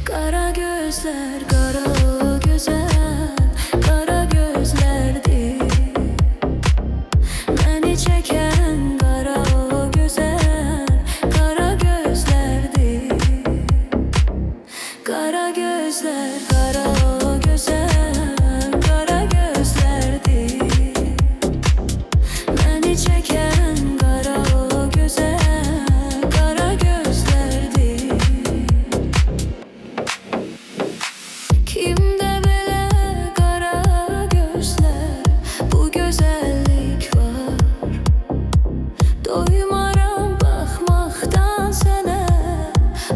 Kara gözler, kara güzel, kara gözlerdi. Beni çeken kara güzel, kara gözlerdi. Kara gözler, kara güzel, kara gözlerdi. Beni çeken kara güzel, kara gözlerdi. Kimde böyle kara gözler, bu güzellik var. Doymaram bakmaktan sənə,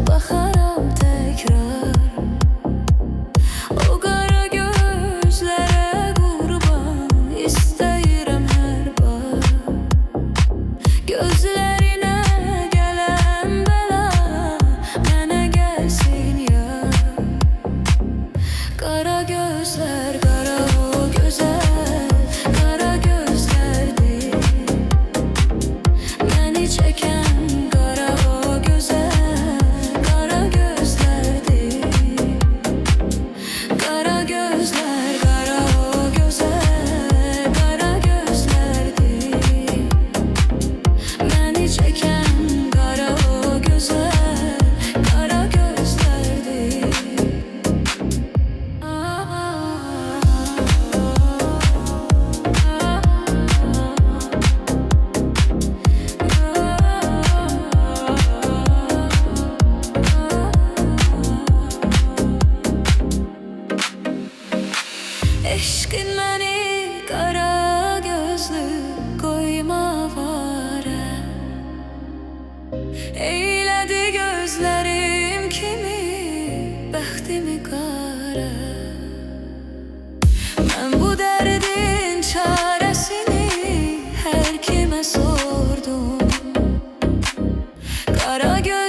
baxaram təkrar. O qara gözlərə qurban, istəyirəm hər bar. Gözlərinə gələn bəla, mənə gəlsin yar. Kara gözler, kara o güzel, kara gözlerdi. Beni çeken kara o güzel, kara gözlerdi. Kara gözler, kara o güzel, kara gözlerdi. Beni çeken kara o güzel, kara gözlerdi. Eşqin məni qara gözlü qoyma varə. Eylədi gözlərim kimi bəxtimi qara. Mən bu dərdin çarəsini hər kimə sordum. Kara göz